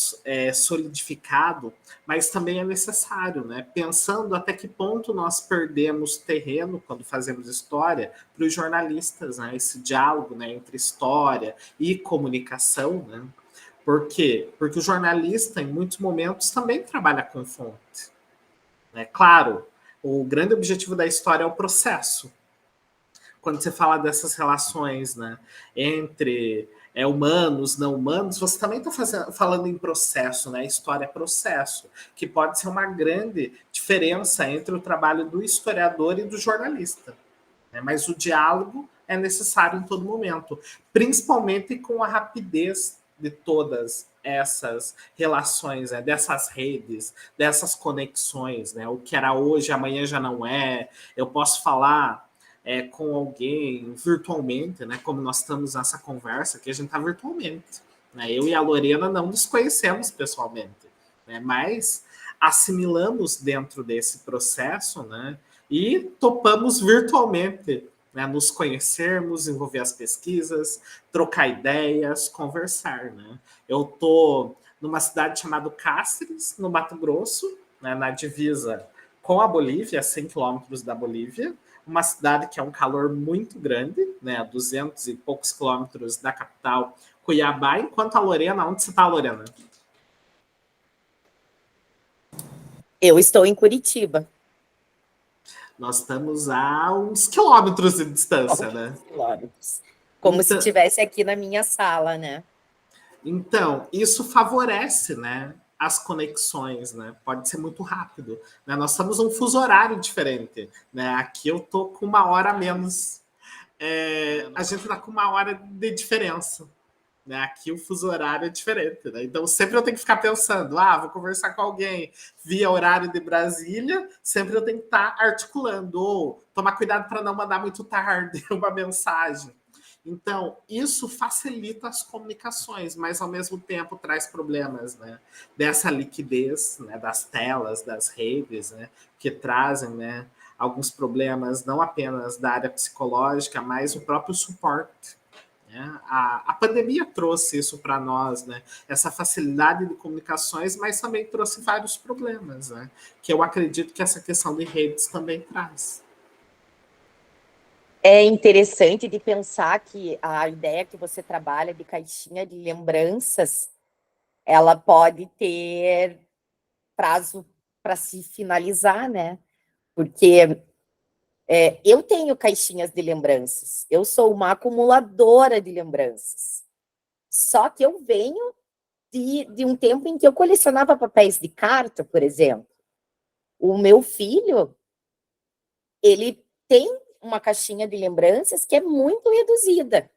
solidificado, mas também é necessário, né? Pensando até que ponto nós perdemos terreno quando fazemos história para os jornalistas, né? Esse diálogo, né, entre história e comunicação, né? Por quê? Porque o jornalista, em muitos momentos, também trabalha com fonte. Né? Claro, o grande objetivo da história é o processo. Quando você fala dessas relações, né, entre humanos, não humanos, você também está falando em processo, né? História é processo, que pode ser uma grande diferença entre o trabalho do historiador e do jornalista. Né? Mas o diálogo é necessário em todo momento, principalmente com a rapidez de todas essas relações, né? Dessas redes, dessas conexões. Né? O que era hoje, amanhã já não é. Eu posso falar com alguém virtualmente, né? Como nós estamos nessa conversa, que a gente está virtualmente. Né? Eu e a Lorena não nos conhecemos pessoalmente, né? Mas assimilamos dentro desse processo, né? E topamos virtualmente, né? Nos conhecermos, desenvolver as pesquisas, trocar ideias, conversar. Né? Eu estou numa cidade chamada Cáceres, no Mato Grosso, né? Na divisa com a Bolívia, a 100 quilômetros da Bolívia, uma cidade que é um calor muito grande, né, 200 e poucos quilômetros da capital, Cuiabá, enquanto a Lorena, onde você está, Lorena? Eu estou em Curitiba. Nós estamos a uns quilômetros de distância, né? Quilômetros. Como se estivesse aqui na minha sala, né? Então, isso favorece, né, as conexões, né? Pode ser muito rápido. Né? Nós estamos um fuso horário diferente. Né? Aqui eu tô com 1 hora a menos a gente está com uma hora de diferença. Né? Aqui o fuso horário é diferente. Né? Então, sempre eu tenho que ficar pensando, vou conversar com alguém via horário de Brasília, sempre eu tenho que estar articulando, ou tomar cuidado para não mandar muito tarde uma mensagem. Então, isso facilita as comunicações, mas ao mesmo tempo traz problemas, né? Dessa liquidez, né? Das telas, das redes, né? Que trazem, né? Alguns problemas não apenas da área psicológica, mas o próprio suporte. Né? A pandemia trouxe isso para nós, né? Essa facilidade de comunicações, mas também trouxe vários problemas, né? Que eu acredito que essa questão de redes também traz. É interessante de pensar que a ideia que você trabalha de caixinha de lembranças, ela pode ter prazo para se finalizar, né? Porque eu tenho caixinhas de lembranças, eu sou uma acumuladora de lembranças. Só que eu venho de um tempo em que eu colecionava papéis de carta, por exemplo. O meu filho, ele tem uma caixinha de lembranças que é muito reduzida.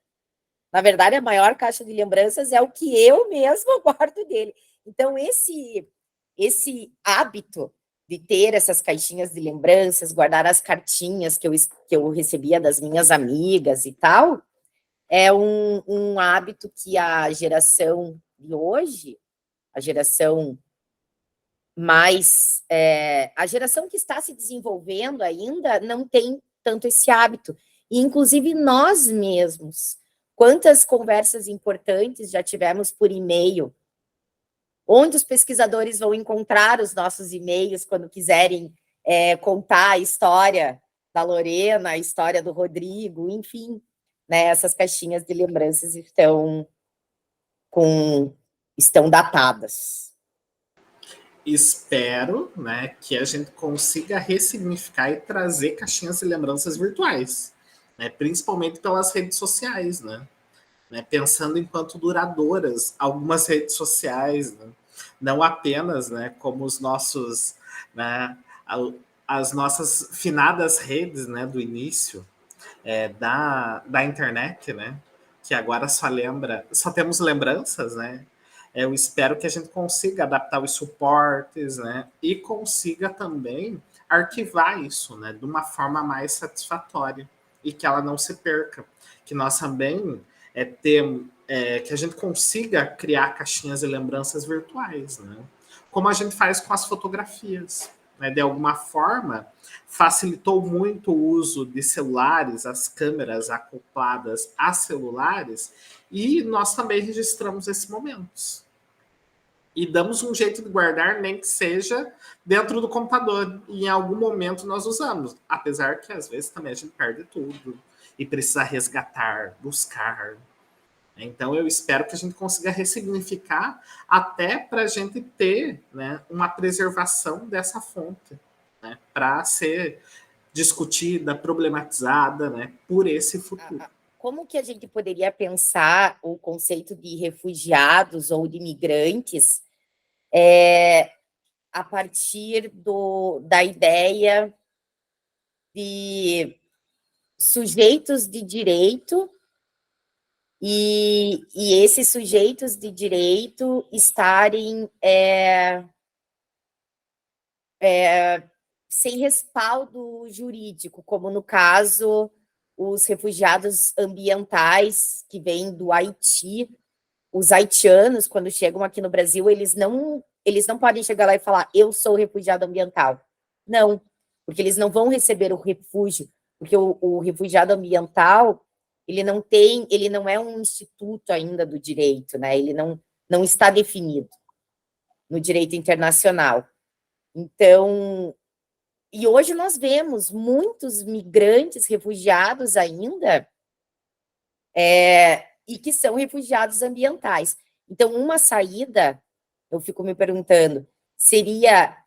Na verdade, a maior caixa de lembranças é o que eu mesma guardo dele. Então, esse hábito de ter essas caixinhas de lembranças, guardar as cartinhas que eu recebia das minhas amigas e tal, é um hábito que a geração de hoje, a geração mais... a geração que está se desenvolvendo ainda não tem tanto esse hábito. E, inclusive, nós mesmos, quantas conversas importantes já tivemos por e-mail, onde os pesquisadores vão encontrar os nossos e-mails quando quiserem contar a história da Lorena, a história do Rodrigo, enfim, né, essas caixinhas de lembranças estão datadas. Espero, né, que a gente consiga ressignificar e trazer caixinhas de lembranças virtuais, né, principalmente pelas redes sociais, né, pensando enquanto duradouras algumas redes sociais, né, não apenas, né, como os nossos, né, as nossas finadas redes, né, do início da internet, né, que agora só temos lembranças, né. Eu espero que a gente consiga adaptar os suportes, né, e consiga também arquivar isso, né, de uma forma mais satisfatória e que ela não se perca, que nós também que a gente consiga criar caixinhas de lembranças virtuais, né, como a gente faz com as fotografias. Né, de alguma forma, facilitou muito o uso de celulares, as câmeras acopladas a celulares, e nós também registramos esses momentos. E damos um jeito de guardar, nem que seja dentro do computador. E em algum momento nós usamos, apesar que às vezes também a gente perde tudo e precisa resgatar, buscar. Então, eu espero que a gente consiga ressignificar até para a gente ter, né, uma preservação dessa fonte, né, para ser discutida, problematizada, né, por esse futuro. Como que a gente poderia pensar o conceito de refugiados ou de imigrantes a partir da ideia de sujeitos de direito e esses sujeitos de direito estarem sem respaldo jurídico, como no caso os refugiados ambientais que vêm do Haiti. Os haitianos, quando chegam aqui no Brasil, eles não podem chegar lá e falar, eu sou refugiado ambiental. Não, porque eles não vão receber o refúgio, porque o refugiado ambiental, ele não é um instituto ainda do direito, né? Ele não está definido no direito internacional. Então, e hoje nós vemos muitos migrantes refugiados ainda e que são refugiados ambientais. Então, uma saída, eu fico me perguntando, seria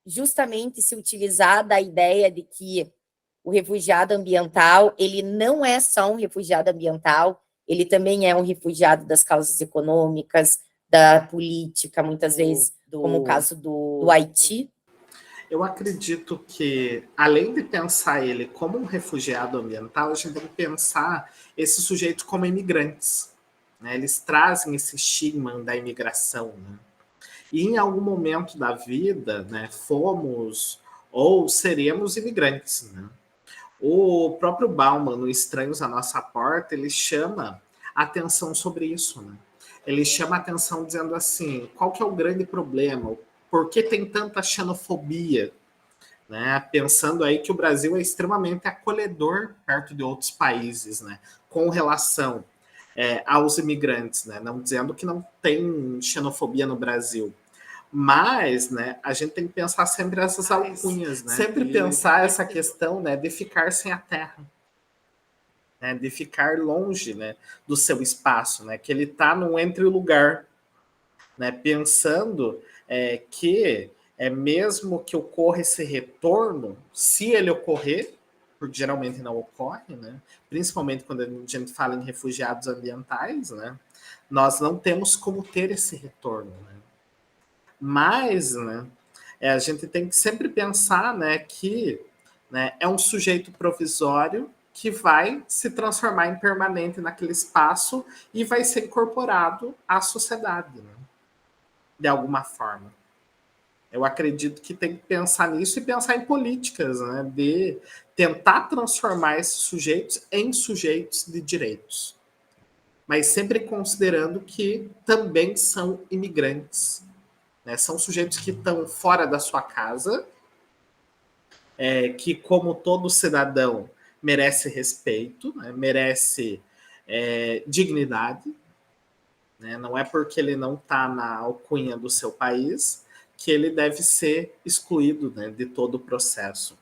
justamente se utilizar da ideia de que o refugiado ambiental, ele não é só um refugiado ambiental, ele também é um refugiado das causas econômicas, da política, muitas vezes, como o caso do Haiti. Eu acredito que, além de pensar ele como um refugiado ambiental, a gente tem que pensar esses sujeitos como imigrantes. Né? Eles trazem esse estigma da imigração. Né? E em algum momento da vida, né, fomos ou seremos imigrantes. Né? O próprio Bauman, no Estranhos à Nossa Porta, ele chama atenção sobre isso. Né? Ele chama atenção dizendo assim, qual que é o grande problema? Por que tem tanta xenofobia? Né? Pensando aí que o Brasil é extremamente acolhedor perto de outros países, né? Com relação aos imigrantes, né? Não dizendo que não tem xenofobia no Brasil, mas, né, a gente tem que pensar sempre essas alcunhas, né? Sempre pensar essa questão, né, de ficar sem a terra, né, de ficar longe, né, do seu espaço, né? Que ele está num entre-lugar, né? Pensando que mesmo que ocorra esse retorno, se ele ocorrer, porque geralmente não ocorre, né? Principalmente quando a gente fala em refugiados ambientais, né? Nós não temos como ter esse retorno, né? Mas, né, a gente tem que sempre pensar, né, que, né, é um sujeito provisório que vai se transformar em permanente naquele espaço e vai ser incorporado à sociedade, né? De alguma forma. Eu acredito que tem que pensar nisso e pensar em políticas, né, de tentar transformar esses sujeitos em sujeitos de direitos, mas sempre considerando que também são imigrantes, né, são sujeitos que estão fora da sua casa, que, como todo cidadão, merece respeito, né, merece dignidade, né? Não é porque ele não está na alcunha do seu país que ele deve ser excluído, né, de todo o processo.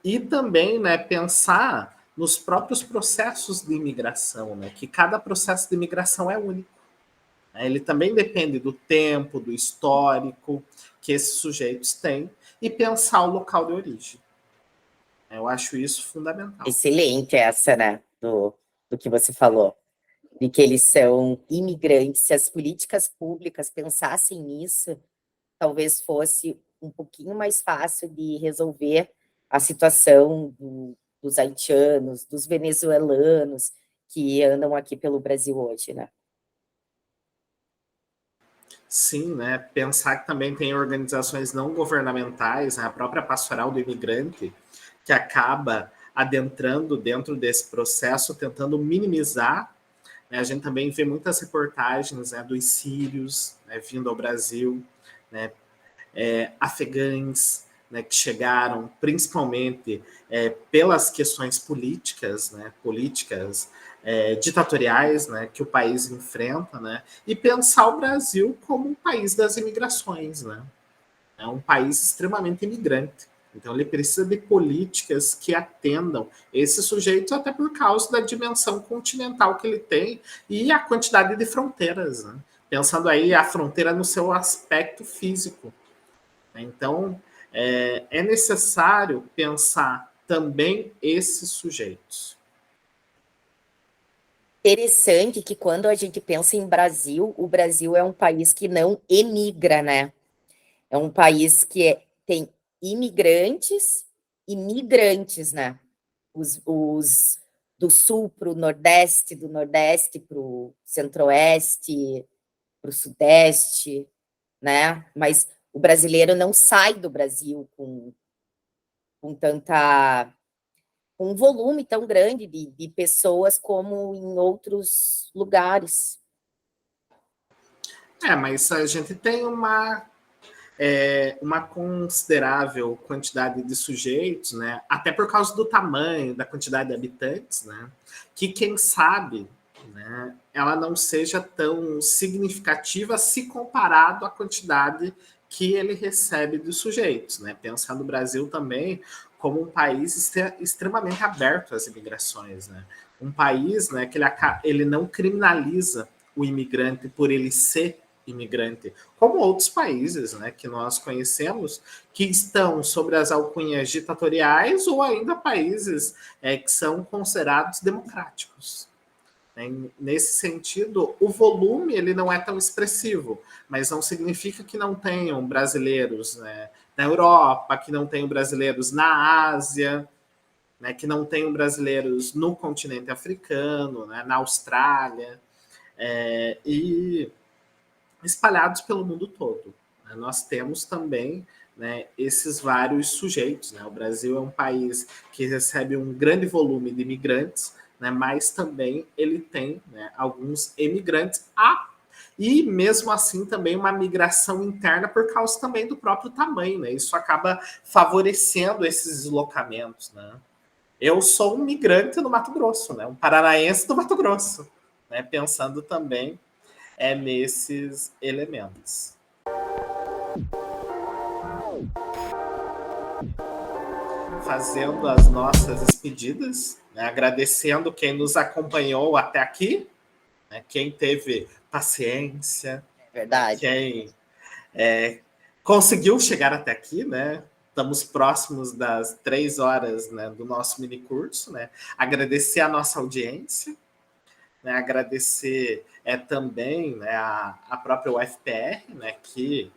E também, né, pensar nos próprios processos de imigração, né, que cada processo de imigração é único. Né? Ele também depende do tempo, do histórico que esses sujeitos têm e pensar o local de origem. Eu acho isso fundamental. Excelente essa, né, do que você falou, de que eles são imigrantes. Se as políticas públicas pensassem nisso, talvez fosse um pouquinho mais fácil de resolver a situação dos haitianos, dos venezuelanos que andam aqui pelo Brasil hoje, né? Sim, né? Pensar que também tem organizações não governamentais, né? A própria Pastoral do Imigrante, que acaba adentrando dentro desse processo, tentando minimizar. Né? A gente também vê muitas reportagens, né, dos sírios, né, vindo ao Brasil, né, afegães, né, que chegaram principalmente pelas questões políticas, né, ditatoriais, né, que o país enfrenta, né, e pensar o Brasil como um país das imigrações, né, é um país extremamente imigrante. Então, ele precisa de políticas que atendam esses sujeitos, até por causa da dimensão continental que ele tem e a quantidade de fronteiras, né? Pensando aí a fronteira no seu aspecto físico. Então, é necessário pensar também esses sujeitos. Interessante que quando a gente pensa em Brasil, o Brasil é um país que não emigra, né? É um país que tem imigrantes e migrantes, né? Os do sul para o nordeste, do nordeste para o centro-oeste, para o sudeste, né? Mas o brasileiro não sai do Brasil com um volume tão grande de pessoas como em outros lugares. Mas a gente tem uma considerável quantidade de sujeitos, né? Até por causa do tamanho, da quantidade de habitantes, né? Que quem sabe, né, ela não seja tão significativa se comparado à quantidade que ele recebe de sujeitos, né? Pensando o Brasil também como um país extremamente aberto às imigrações, né? Um país, né, que ele não criminaliza o imigrante por ele ser imigrante, como outros países, né, que nós conhecemos, que estão sobre as alcunhas ditatoriais ou ainda países que são considerados democráticos. Nesse sentido, o volume ele não é tão expressivo, mas não significa que não tenham brasileiros, né, na Europa, que não tenham brasileiros na Ásia, né, que não tenham brasileiros no continente africano, né, na Austrália, e espalhados pelo mundo todo. Nós temos também, né, esses vários sujeitos. Né? O Brasil é um país que recebe um grande volume de imigrantes, né, mas também ele tem, né, alguns emigrantes, e mesmo assim também uma migração interna por causa também do próprio tamanho. Né? Isso acaba favorecendo esses deslocamentos. Né? Eu sou um migrante do Mato Grosso, né? Um paranaense do Mato Grosso, né? Pensando também nesses elementos. Fazendo as nossas despedidas, né? Agradecendo quem nos acompanhou até aqui, né? Quem teve paciência, Verdade. quem conseguiu chegar até aqui, né? Estamos próximos das 3 horas, né, do nosso mini curso, né? Agradecer a nossa audiência, né? Agradecer também, né, a própria UFPR, né, que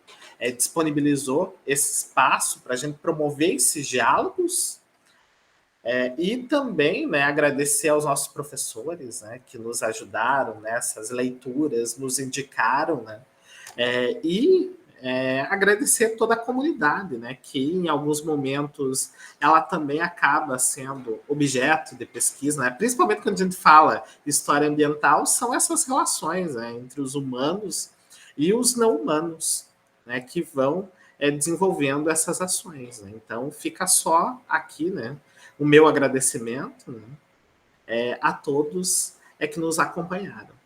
disponibilizou esse espaço para a gente promover esses diálogos, e também, né, agradecer aos nossos professores, né, que nos ajudaram nessas leituras, nos indicaram, né, e agradecer toda a comunidade, né, que em alguns momentos ela também acaba sendo objeto de pesquisa, né, principalmente quando a gente fala história ambiental, são essas relações, né, entre os humanos e os não humanos, né, que vão desenvolvendo essas ações. Né. Então, fica só aqui, né, o meu agradecimento, né, a todos que nos acompanharam.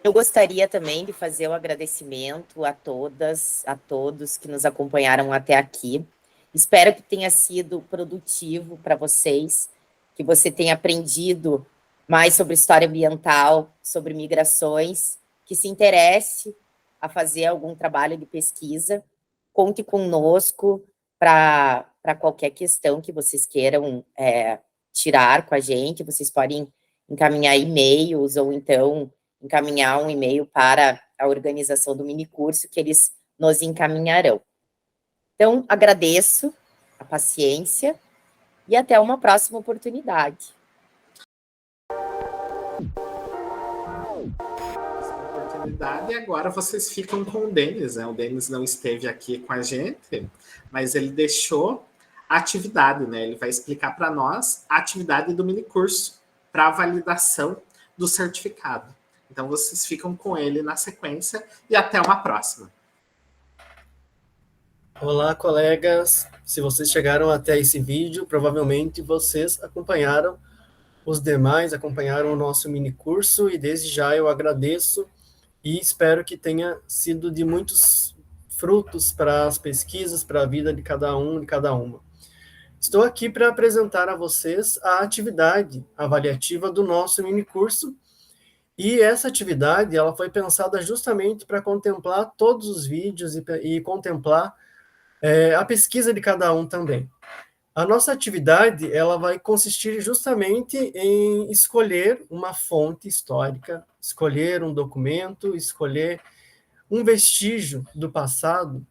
Eu gostaria também de fazer o agradecimento a todas, a todos que nos acompanharam até aqui. Espero que tenha sido produtivo para vocês, que você tenha aprendido mais sobre história ambiental, sobre migrações, que se interesse a fazer algum trabalho de pesquisa. Conte conosco para qualquer questão que vocês queiram tirar com a gente. Vocês podem encaminhar e-mails ou então encaminhar um e-mail para a organização do minicurso, que eles nos encaminharão. Então, agradeço a paciência e até uma próxima oportunidade. E agora vocês ficam com o Denis, né? O Denis não esteve aqui com a gente, mas ele deixou a atividade, né? Ele vai explicar para nós a atividade do minicurso para a validação do certificado. Então, vocês ficam com ele na sequência e até uma próxima. Olá, colegas. Se vocês chegaram até esse vídeo, provavelmente vocês acompanharam os demais, acompanharam o nosso mini curso, e desde já eu agradeço e espero que tenha sido de muitos frutos para as pesquisas, para a vida de cada um e cada uma. Estou aqui para apresentar a vocês a atividade avaliativa do nosso mini curso. E essa atividade, ela foi pensada justamente para contemplar todos os vídeos e contemplar a pesquisa de cada um também. A nossa atividade, ela vai consistir justamente em escolher uma fonte histórica, escolher um documento, escolher um vestígio do passado,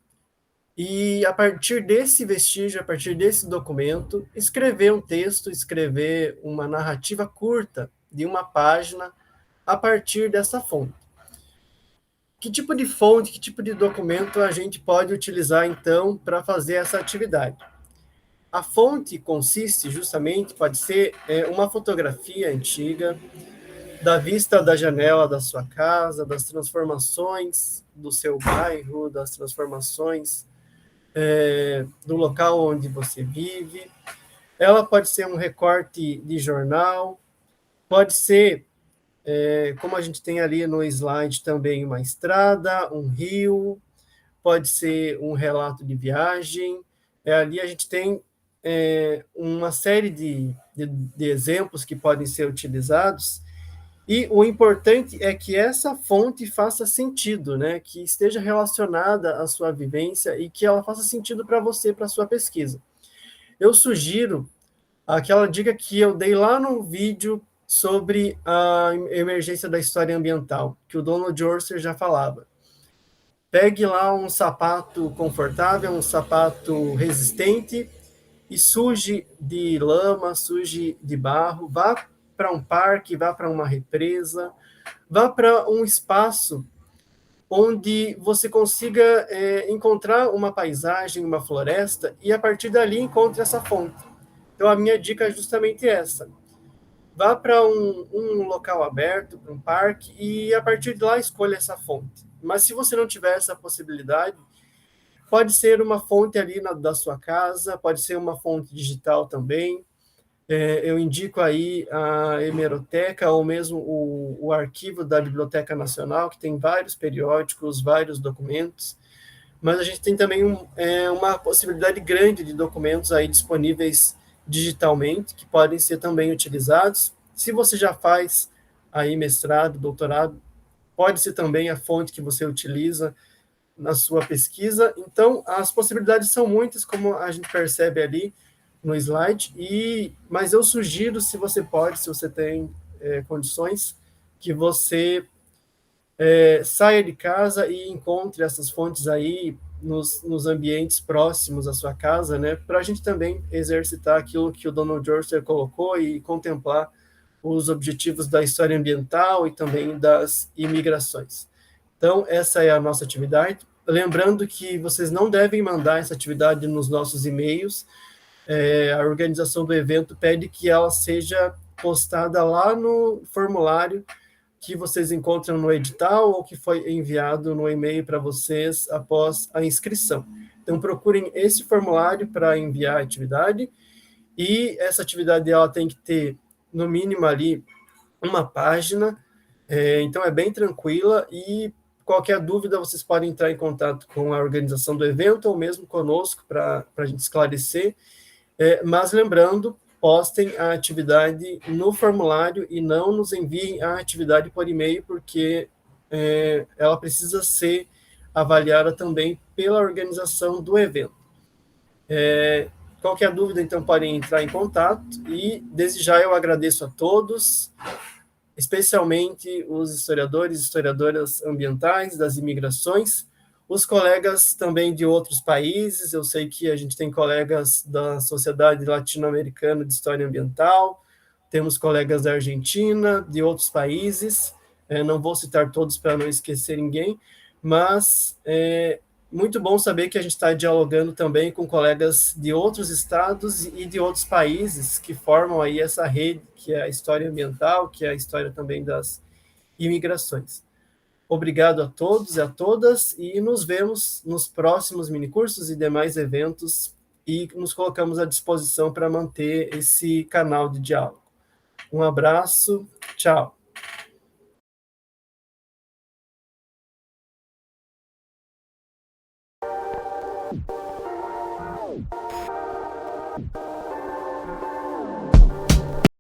e a partir desse vestígio, a partir desse documento, escrever um texto, escrever uma narrativa curta de uma página, a partir dessa fonte. Que tipo de fonte, que tipo de documento a gente pode utilizar, então, para fazer essa atividade? A fonte consiste justamente, pode ser uma fotografia antiga, da vista da janela da sua casa, das transformações do seu bairro, das transformações do local onde você vive. Ela pode ser um recorte de jornal, pode ser como a gente tem ali no slide também, uma estrada, um rio, pode ser um relato de viagem. Ali a gente tem uma série de exemplos que podem ser utilizados, e o importante é que essa fonte faça sentido, né? Que esteja relacionada à sua vivência e que ela faça sentido para você, para a sua pesquisa. Eu sugiro aquela dica que eu dei lá no vídeo sobre a emergência da história ambiental, que o Donald Orser já falava. pegue lá um sapato confortável, um sapato resistente, e suje de lama, suje de barro, vá para um parque, vá para uma represa, vá para um espaço onde você consiga encontrar uma paisagem, uma floresta, e a partir dali encontre essa fonte. Então, a minha dica é justamente essa. Vá para um local aberto, para um parque, e a partir de lá escolha essa fonte. Mas se você não tiver essa possibilidade, pode ser uma fonte ali da sua casa, pode ser uma fonte digital também. Eu indico aí a hemeroteca ou mesmo o arquivo da Biblioteca Nacional, que tem vários periódicos, vários documentos, mas a gente tem também uma possibilidade grande de documentos aí disponíveis digitalmente, que podem ser também utilizados. Se você já faz aí mestrado, doutorado, pode ser também a fonte que você utiliza na sua pesquisa. Então, as possibilidades são muitas, como a gente percebe ali no slide, mas eu sugiro, se você pode, se você tem condições, que você saia de casa e encontre essas fontes aí nos ambientes próximos à sua casa, né, para a gente também exercitar aquilo que o Donald Jorster colocou e contemplar os objetivos da história ambiental e também das imigrações. Então, essa é a nossa atividade. Lembrando que vocês não devem mandar essa atividade nos nossos e-mails. A organização do evento pede que ela seja postada lá no formulário que vocês encontram no edital ou que foi enviado no e-mail para vocês após a inscrição. Então, procurem esse formulário para enviar a atividade, e essa atividade ela tem que ter, no mínimo, ali, uma página, então é bem tranquila, e qualquer dúvida vocês podem entrar em contato com a organização do evento ou mesmo conosco para a gente esclarecer. Mas lembrando, postem a atividade no formulário e não nos enviem a atividade por e-mail, porque ela precisa ser avaliada também pela organização do evento. Qualquer dúvida, então, podem entrar em contato, e desde já eu agradeço a todos, especialmente os historiadores e historiadoras ambientais das imigrações, os colegas também de outros países. Eu sei que a gente tem colegas da Sociedade Latino-Americana de História Ambiental, temos colegas da Argentina, de outros países, não vou citar todos para não esquecer ninguém, mas é muito bom saber que a gente está dialogando também com colegas de outros estados e de outros países que formam aí essa rede, que é a história ambiental, que é a história também das imigrações. Obrigado a todos e a todas, e nos vemos nos próximos minicursos e demais eventos, e nos colocamos à disposição para manter esse canal de diálogo. Um abraço, tchau.